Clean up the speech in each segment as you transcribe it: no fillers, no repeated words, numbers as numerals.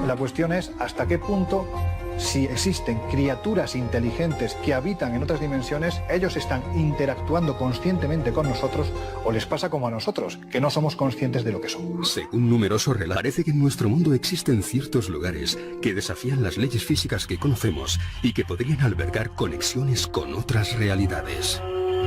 La cuestión es hasta qué punto, si existen criaturas inteligentes que habitan en otras dimensiones, ellos están interactuando conscientemente con nosotros o les pasa como a nosotros, que no somos conscientes de lo que somos. Según numerosos relatos, parece que en nuestro mundo existen ciertos lugares que desafían las leyes físicas que conocemos y que podrían albergar conexiones con otras realidades.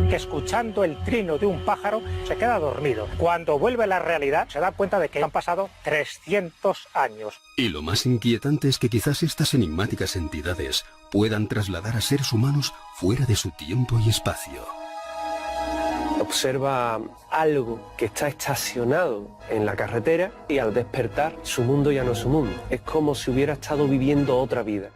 Que escuchando el trino de un pájaro se queda dormido. Cuando vuelve a la realidad se da cuenta de que han pasado 300 años. Y lo más inquietante es que quizás estas enigmáticas entidades puedan trasladar a seres humanos fuera de su tiempo y espacio. Observa algo que está estacionado en la carretera y al despertar su mundo ya no es su mundo. Es como si hubiera estado viviendo otra vida.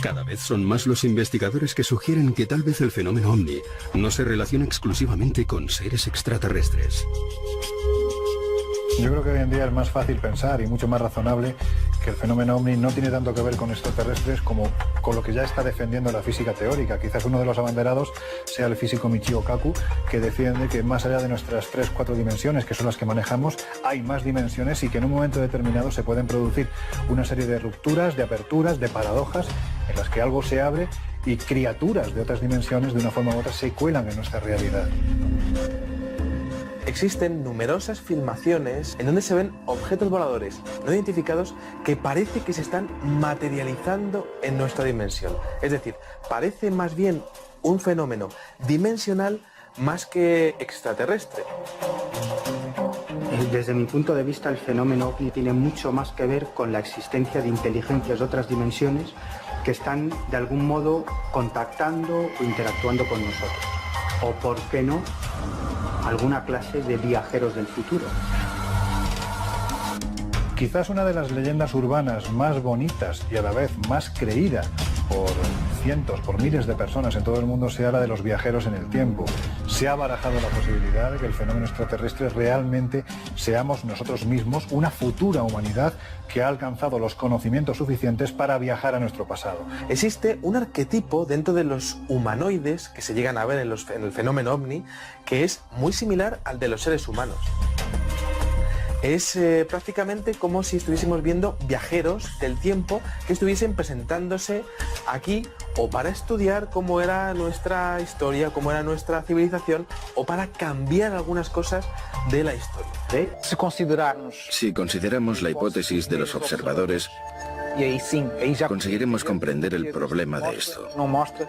Cada vez son más los investigadores que sugieren que tal vez el fenómeno ovni no se relaciona exclusivamente con seres extraterrestres. Yo creo que hoy en día es más fácil pensar y mucho más razonable que el fenómeno ovni no tiene tanto que ver con extraterrestres como con lo que ya está defendiendo la física teórica. Quizás uno de los abanderados sea el físico Michio Kaku, que defiende que más allá de nuestras 3-4 dimensiones, que son las que manejamos, hay más dimensiones y que en un momento determinado se pueden producir una serie de rupturas, de aperturas, de paradojas en las que algo se abre y criaturas de otras dimensiones de una forma u otra se cuelan en nuestra realidad. Existen numerosas filmaciones en donde se ven objetos voladores no identificados que parece que se están materializando en nuestra dimensión. Es decir, parece más bien un fenómeno dimensional más que extraterrestre. Desde mi punto de vista, el fenómeno ovni tiene mucho más que ver con la existencia de inteligencias de otras dimensiones que están de algún modo contactando o interactuando con nosotros. O, ¿por qué no?, alguna clase de viajeros del futuro. Quizás una de las leyendas urbanas más bonitas y a la vez más creída por cientos, por miles de personas en todo el mundo sea la de los viajeros en el tiempo. Se ha barajado la posibilidad de que el fenómeno extraterrestre realmente seamos nosotros mismos, una futura humanidad que ha alcanzado los conocimientos suficientes para viajar a nuestro pasado. Existe un arquetipo dentro de los humanoides que se llegan a ver en el fenómeno ovni que es muy similar al de los seres humanos. Es prácticamente como si estuviésemos viendo viajeros del tiempo que estuviesen presentándose aquí o para estudiar cómo era nuestra historia, cómo era nuestra civilización o para cambiar algunas cosas de la historia. Si consideramos la hipótesis de los observadores, conseguiremos comprender el problema de esto.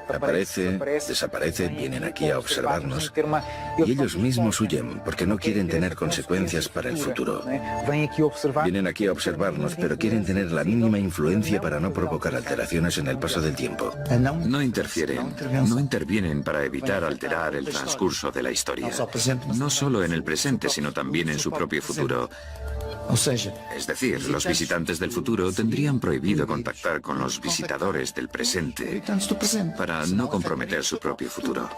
Aparece, desaparece, vienen aquí a observarnos y ellos mismos huyen porque no quieren tener consecuencias para el futuro. Vienen aquí a observarnos, pero quieren tener la mínima influencia para no provocar alteraciones en el paso del tiempo. No interfieren, no intervienen para evitar alterar el transcurso de la historia. No solo en el presente, sino también en su propio futuro. Es decir, los visitantes del futuro tendrían prohibido contactar con los visitadores del presente para no comprometer su propio futuro.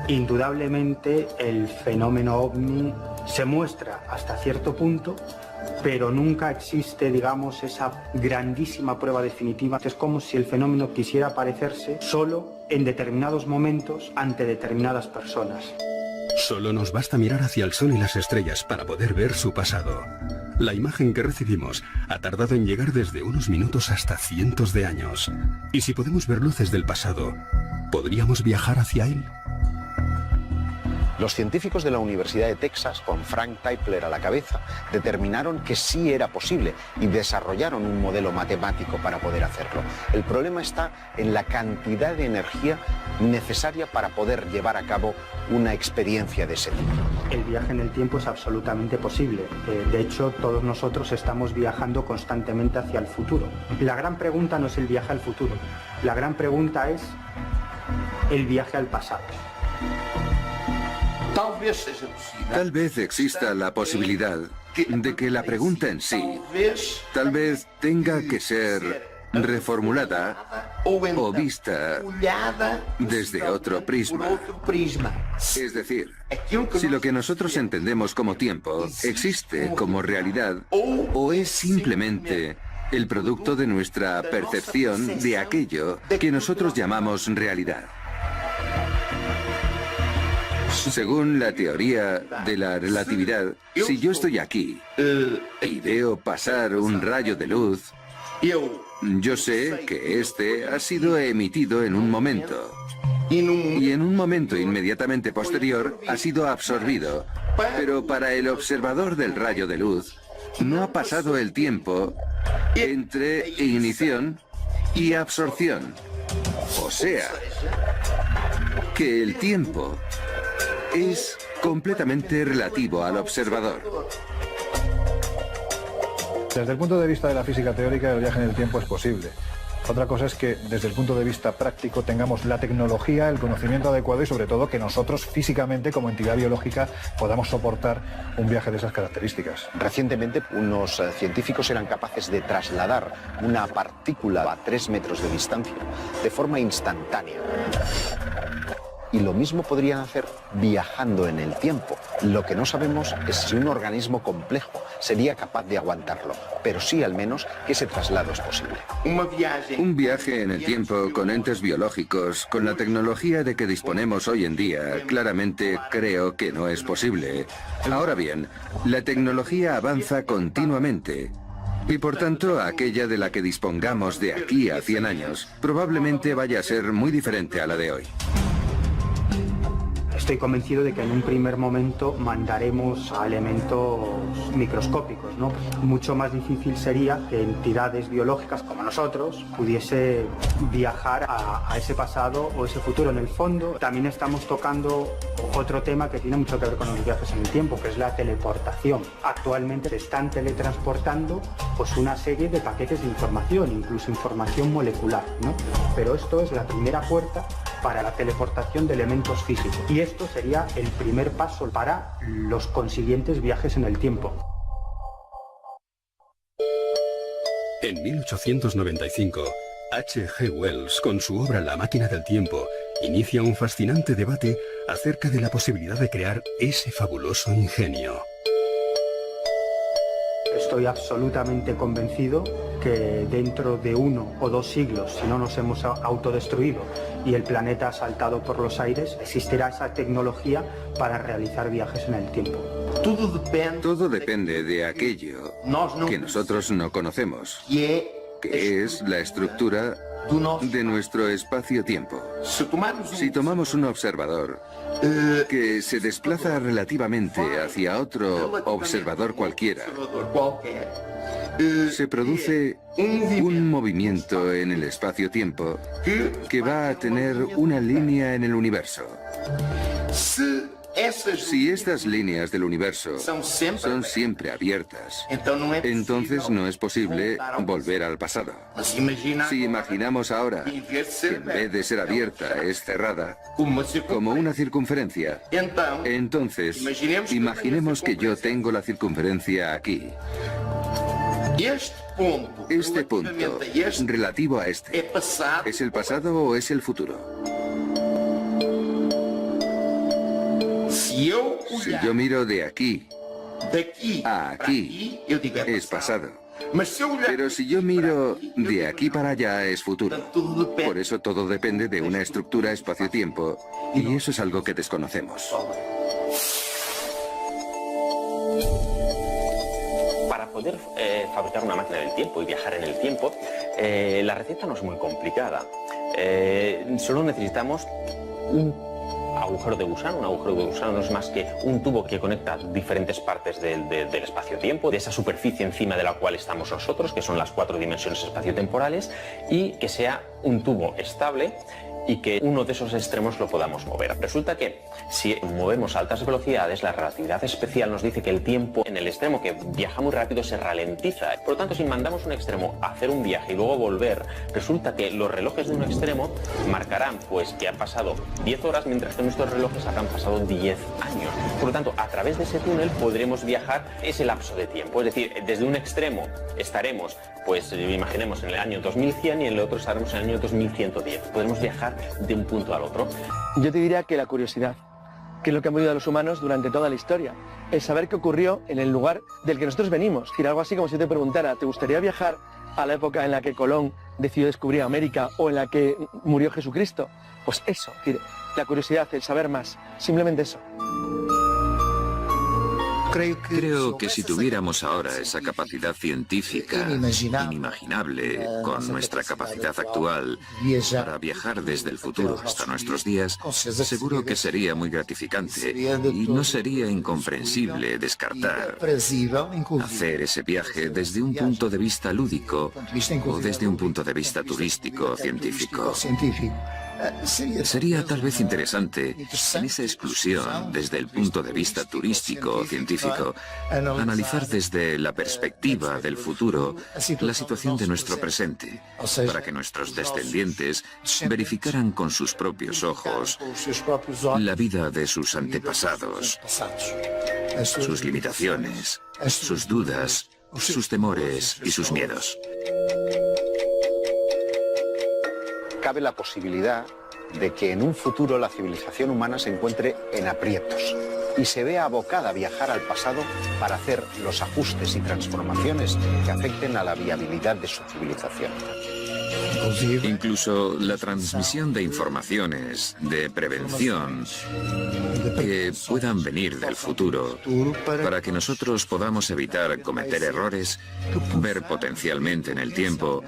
Indudablemente el fenómeno ovni se muestra hasta cierto punto, pero nunca existe, digamos, esa grandísima prueba definitiva. Es como si el fenómeno quisiera aparecerse solo en determinados momentos ante determinadas personas. Solo nos basta mirar hacia el sol y las estrellas para poder ver su pasado. La imagen que recibimos ha tardado en llegar desde unos minutos hasta cientos de años. Y si podemos ver luces del pasado, ¿podríamos viajar hacia él? Los científicos de la Universidad de Texas, con Frank Tipler a la cabeza, determinaron que sí era posible y desarrollaron un modelo matemático para poder hacerlo. El problema está en la cantidad de energía necesaria para poder llevar a cabo una experiencia de ese tipo. El viaje en el tiempo es absolutamente posible. De hecho, todos nosotros estamos viajando constantemente hacia el futuro. La gran pregunta no es el viaje al futuro. La gran pregunta es el viaje al pasado. Tal vez exista la posibilidad de que la pregunta en sí tal vez tenga que ser reformulada o vista desde otro prisma. Es decir, si lo que nosotros entendemos como tiempo existe como realidad o es simplemente el producto de nuestra percepción de aquello que nosotros llamamos realidad. Según la teoría de la relatividad, si yo estoy aquí y veo pasar un rayo de luz, yo sé que este ha sido emitido en un momento. Y en un momento inmediatamente posterior ha sido absorbido. Pero para el observador del rayo de luz, no ha pasado el tiempo entre ignición y absorción. O sea, que el tiempo es completamente relativo al observador. Desde el punto de vista de la física teórica, el viaje en el tiempo es posible. Otra cosa es que desde el punto de vista práctico tengamos la tecnología, el conocimiento adecuado y sobre todo que nosotros físicamente como entidad biológica podamos soportar un viaje de esas características. Recientemente unos científicos eran capaces de trasladar una partícula a 3 metros de distancia de forma instantánea. Y lo mismo podrían hacer viajando en el tiempo. Lo que no sabemos es si un organismo complejo sería capaz de aguantarlo, pero sí al menos que ese traslado es posible. Un viaje en el tiempo con entes biológicos, con la tecnología de que disponemos hoy en día, claramente creo que no es posible. Ahora bien, la tecnología avanza continuamente. Y por tanto, aquella de la que dispongamos de aquí a 100 años, probablemente vaya a ser muy diferente a la de hoy. Estoy convencido de que en un primer momento mandaremos a elementos microscópicos, ¿no? Mucho más difícil sería que entidades biológicas como nosotros pudiese viajar a ese pasado o ese futuro. En el fondo también estamos tocando otro tema que tiene mucho que ver con los viajes en el tiempo, que es la teleportación. Actualmente se están teletransportando pues una serie de paquetes de información, incluso información molecular, ¿no? Pero esto es la primera puerta para la teleportación de elementos físicos. Y esto sería el primer paso para los consiguientes viajes en el tiempo. En 1895, H.G. Wells, con su obra La máquina del tiempo, inicia un fascinante debate acerca de la posibilidad de crear ese fabuloso ingenio. Estoy absolutamente convencido que dentro de 1 o 2 siglos, si no nos hemos autodestruido y el planeta ha saltado por los aires, existirá esa tecnología para realizar viajes en el tiempo. Todo depende de aquello que nosotros no conocemos, que es la estructura de nuestro espacio-tiempo. Si tomamos un observador que se desplaza relativamente hacia otro observador cualquiera, se produce un movimiento en el espacio-tiempo que va a tener una línea en el universo. Si estas líneas del universo son siempre abiertas, entonces no es posible volver al pasado. Si imaginamos ahora que en vez de ser abierta es cerrada, como una circunferencia, entonces imaginemos que yo tengo la circunferencia aquí. Este punto, relativo a este, ¿es el pasado o es el futuro? Si yo miro de aquí a aquí, es pasado. Pero si yo miro de aquí para allá, es futuro. Por eso todo depende de una estructura espacio-tiempo, y eso es algo que desconocemos. Para poder fabricar una máquina del tiempo y viajar en el tiempo, la receta no es muy complicada. Solo necesitamos un agujero de gusano. Un agujero de gusano no es más que un tubo que conecta diferentes partes del espacio-tiempo, de esa superficie encima de la cual estamos nosotros, que son las 4 dimensiones espaciotemporales, y que sea un tubo estable y que uno de esos extremos lo podamos mover. Resulta que si movemos a altas velocidades, la relatividad especial nos dice que el tiempo en el extremo que viaja muy rápido se ralentiza. Por lo tanto, si mandamos un extremo a hacer un viaje y luego volver, resulta que los relojes de un extremo marcarán pues que han pasado 10 horas, mientras que nuestros relojes habrán pasado 10 años. Por lo tanto, a través de ese túnel podremos viajar ese lapso de tiempo. Es decir, desde un extremo estaremos, pues imaginemos, en el año 2100 y en el otro estaremos en el año 2110. Podremos viajar de un punto al otro. Yo te diría que la curiosidad, que es lo que ha movido a los humanos durante toda la historia, el saber qué ocurrió en el lugar del que nosotros venimos. Y algo así como si te preguntara, ¿te gustaría viajar a la época en la que Colón decidió descubrir América o en la que murió Jesucristo? Pues eso, es decir, la curiosidad, el saber más, simplemente eso. Creo que si tuviéramos ahora esa capacidad científica inimaginable con nuestra capacidad actual para viajar desde el futuro hasta nuestros días, seguro que sería muy gratificante y no sería incomprensible descartar hacer ese viaje desde un punto de vista lúdico o desde un punto de vista turístico o científico. Sería tal vez interesante, en esa exclusión desde el punto de vista turístico o científico, analizar desde la perspectiva del futuro la situación de nuestro presente, para que nuestros descendientes verificaran con sus propios ojos la vida de sus antepasados, sus limitaciones, sus dudas, sus temores y sus miedos. Cabe la posibilidad de que en un futuro la civilización humana se encuentre en aprietos y se vea abocada a viajar al pasado para hacer los ajustes y transformaciones que afecten a la viabilidad de su civilización. Incluso la transmisión de informaciones de prevención que puedan venir del futuro para que nosotros podamos evitar cometer errores, ver potencialmente en el tiempo,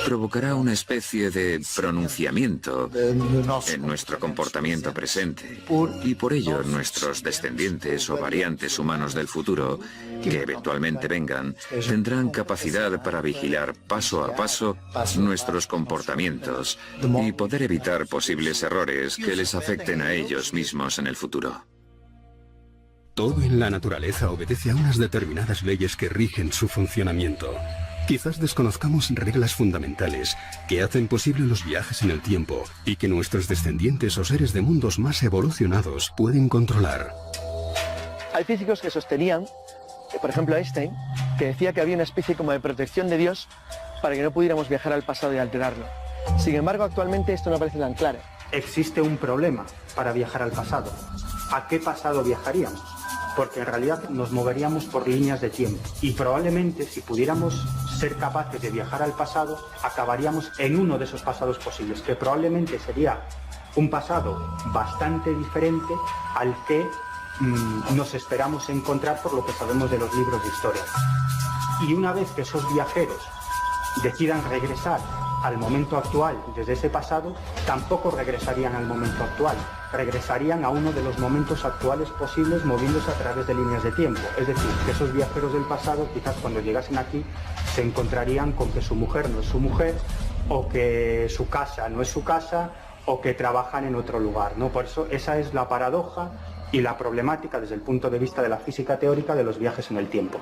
provocará una especie de pronunciamiento en nuestro comportamiento presente y por ello nuestros descendientes o variantes humanos del futuro que eventualmente vengan tendrán capacidad para vigilar paso a paso nuestros comportamientos y poder evitar posibles errores que les afecten a ellos mismos en el futuro. Todo en la naturaleza obedece a unas determinadas leyes que rigen su funcionamiento. Quizás desconozcamos reglas fundamentales que hacen posible los viajes en el tiempo y que nuestros descendientes o seres de mundos más evolucionados pueden controlar. Hay físicos que sostenían, por ejemplo Einstein, que decía que había una especie como de protección de Dios para que no pudiéramos viajar al pasado y alterarlo. Sin embargo, actualmente esto no parece tan claro. Existe un problema para viajar al pasado. ¿A qué pasado viajaríamos? Porque en realidad nos moveríamos por líneas de tiempo y probablemente si pudiéramos ser capaces de viajar al pasado acabaríamos en uno de esos pasados posibles, que probablemente sería un pasado bastante diferente al que nos esperamos encontrar por lo que sabemos de los libros de historia. Y una vez que esos viajeros decidan regresar al momento actual desde ese pasado, tampoco regresarían al momento actual, regresarían a uno de los momentos actuales posibles moviéndose a través de líneas de tiempo. Es decir, que esos viajeros del pasado quizás cuando llegasen aquí se encontrarían con que su mujer no es su mujer, o que su casa no es su casa, o que trabajan en otro lugar, ¿no? Por eso esa es la paradoja y la problemática desde el punto de vista de la física teórica de los viajes en el tiempo.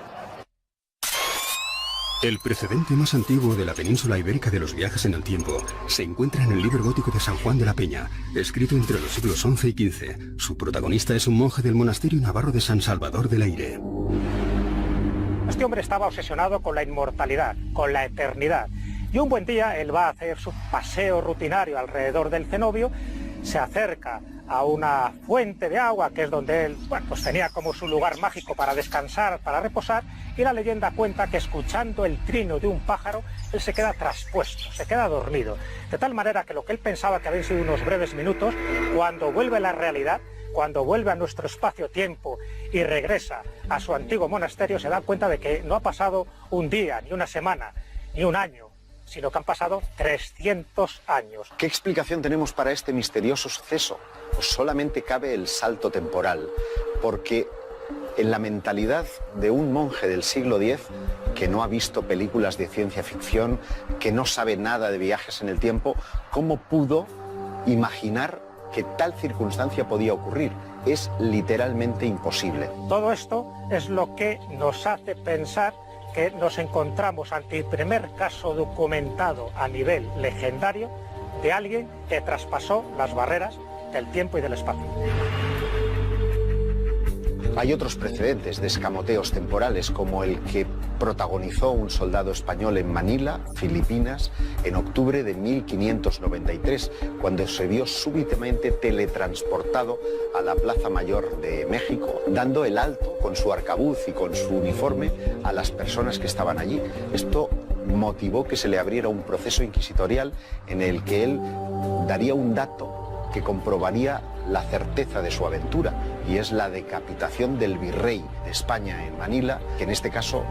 El precedente más antiguo de la península ibérica de los viajes en el tiempo se encuentra en el libro gótico de San Juan de la Peña, escrito entre los siglos XI y XV. Su protagonista es un monje del monasterio navarro de San Salvador del Aire. Este hombre estaba obsesionado con la inmortalidad, con la eternidad. Y un buen día él va a hacer su paseo rutinario alrededor del cenobio, se acerca a una fuente de agua, que es donde él pues tenía como su lugar mágico para descansar, para reposar, y la leyenda cuenta que escuchando el trino de un pájaro, él se queda traspuesto, se queda dormido, de tal manera que lo que él pensaba que habían sido unos breves minutos, cuando vuelve a la realidad, cuando vuelve a nuestro espacio-tiempo y regresa a su antiguo monasterio, se da cuenta de que no ha pasado un día, ni una semana, ni un año, sino que han pasado 300 años. ¿Qué explicación tenemos para este misterioso suceso? Pues solamente cabe el salto temporal, porque en la mentalidad de un monje del siglo X, que no ha visto películas de ciencia ficción, que no sabe nada de viajes en el tiempo, ¿cómo pudo imaginar que tal circunstancia podía ocurrir? Es literalmente imposible. Todo esto es lo que nos hace pensar que nos encontramos ante el primer caso documentado a nivel legendario de alguien que traspasó las barreras del tiempo y del espacio. Hay otros precedentes de escamoteos temporales, como el que protagonizó un soldado español en Manila, Filipinas, en octubre de 1593, cuando se vio súbitamente teletransportado a la Plaza Mayor de México, dando el alto con su arcabuz y con su uniforme a las personas que estaban allí. Esto motivó que se le abriera un proceso inquisitorial en el que él daría un dato que comprobaría la certeza de su aventura, y es la decapitación del virrey de España en Manila, que en este caso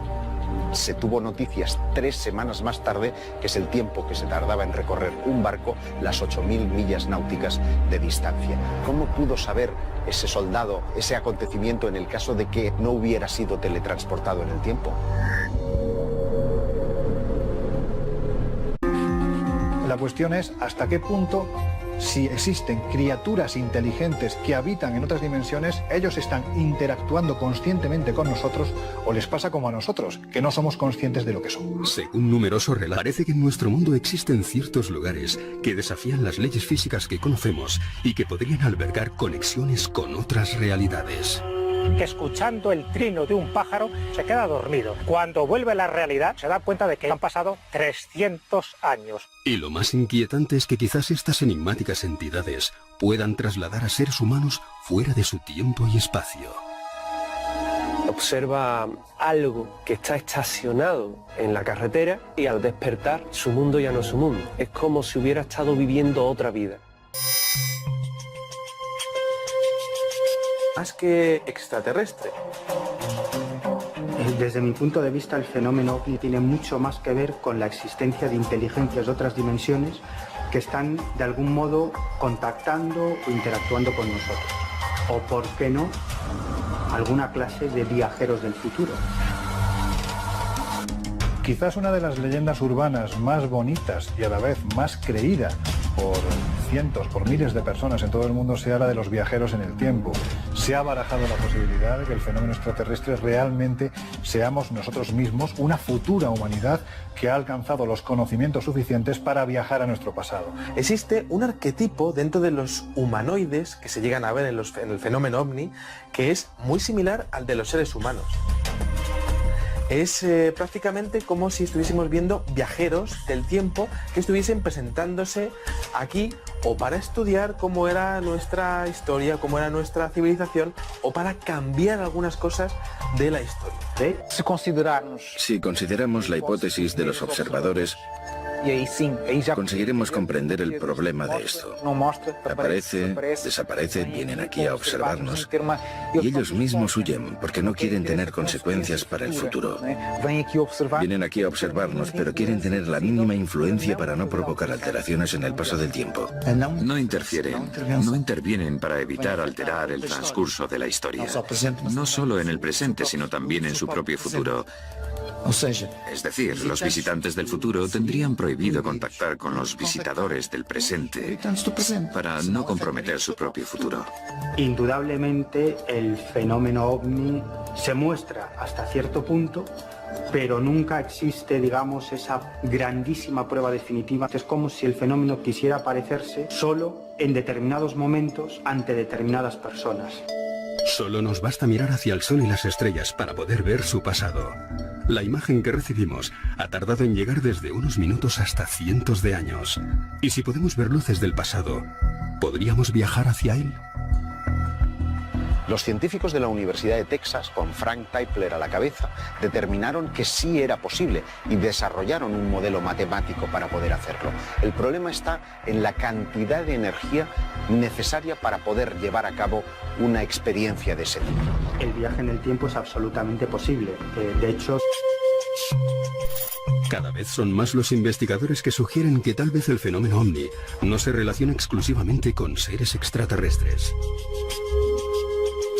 se tuvo noticias 3 semanas más tarde, que es el tiempo que se tardaba en recorrer un barco las 8.000 millas náuticas de distancia. ¿Cómo pudo saber ese soldado ese acontecimiento en el caso de que no hubiera sido teletransportado en el tiempo? La cuestión es hasta qué punto, si existen criaturas inteligentes que habitan en otras dimensiones, ellos están interactuando conscientemente con nosotros o les pasa como a nosotros, que no somos conscientes de lo que somos. Según numerosos relatos, parece que en nuestro mundo existen ciertos lugares que desafían las leyes físicas que conocemos y que podrían albergar conexiones con otras realidades. Que escuchando el trino de un pájaro se queda dormido. Cuando vuelve a la realidad se da cuenta de que han pasado 300 años. Y lo más inquietante es que quizás estas enigmáticas entidades puedan trasladar a seres humanos fuera de su tiempo y espacio. Observa algo que está estacionado en la carretera y al despertar su mundo ya no es su mundo. Es como si hubiera estado viviendo otra vida. Más que extraterrestre. Desde mi punto de vista, el fenómeno OVNI tiene mucho más que ver con la existencia de inteligencias de otras dimensiones que están de algún modo contactando o interactuando con nosotros. O, por qué no, alguna clase de viajeros del futuro. Quizás una de las leyendas urbanas más bonitas y a la vez más creída por cientos, por miles de personas en todo el mundo sea la de los viajeros en el tiempo. Se ha barajado la posibilidad de que el fenómeno extraterrestre realmente seamos nosotros mismos, una futura humanidad que ha alcanzado los conocimientos suficientes para viajar a nuestro pasado. Existe un arquetipo dentro de los humanoides que se llegan a ver en el fenómeno OVNI que es muy similar al de los seres humanos. Es prácticamente como si estuviésemos viendo viajeros del tiempo que estuviesen presentándose aquí o para estudiar cómo era nuestra historia, cómo era nuestra civilización o para cambiar algunas cosas de la historia. Si consideramos la hipótesis de los observadores, conseguiremos comprender el problema de esto. Aparece, desaparece, vienen aquí a observarnos y ellos mismos huyen porque no quieren tener consecuencias para el futuro. Vienen aquí a observarnos, pero quieren tener la mínima influencia para no provocar alteraciones en el paso del tiempo. No interfieren, no intervienen para evitar alterar el transcurso de la historia. No solo en el presente, sino también en su propio futuro. Es decir, los visitantes del futuro tendrían prohibido contactar con los visitadores del presente para no comprometer su propio futuro. Indudablemente el fenómeno OVNI se muestra hasta cierto punto, pero nunca existe, digamos, esa grandísima prueba definitiva. Es como si el fenómeno quisiera aparecerse solo en determinados momentos ante determinadas personas. Solo nos basta mirar hacia el sol y las estrellas para poder ver su pasado. La imagen que recibimos ha tardado en llegar desde unos minutos hasta cientos de años. Y si podemos ver luces del pasado, ¿podríamos viajar hacia él? Los científicos de la Universidad de Texas, con Frank Tipler a la cabeza, determinaron que sí era posible y desarrollaron un modelo matemático para poder hacerlo. El problema está en la cantidad de energía necesaria para poder llevar a cabo una experiencia de ese tipo. El viaje en el tiempo es absolutamente posible. De hecho... Cada vez son más los investigadores que sugieren que tal vez el fenómeno OVNI no se relaciona exclusivamente con seres extraterrestres.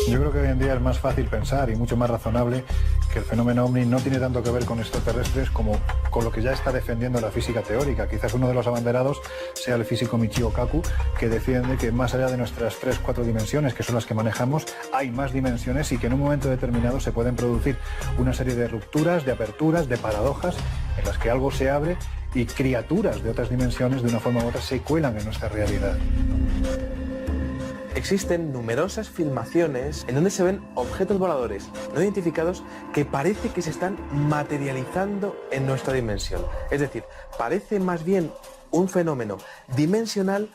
Yo creo que hoy en día es más fácil pensar y mucho más razonable que el fenómeno OVNI no tiene tanto que ver con extraterrestres como con lo que ya está defendiendo la física teórica. Quizás uno de los abanderados sea el físico Michio Kaku, que defiende que más allá de nuestras 3-4 dimensiones, que son las que manejamos, hay más dimensiones y que en un momento determinado se pueden producir una serie de rupturas, de aperturas, de paradojas en las que algo se abre y criaturas de otras dimensiones de una forma u otra se cuelan en nuestra realidad. Existen numerosas filmaciones en donde se ven objetos voladores no identificados que parece que se están materializando en nuestra dimensión. Es decir, parece más bien un fenómeno dimensional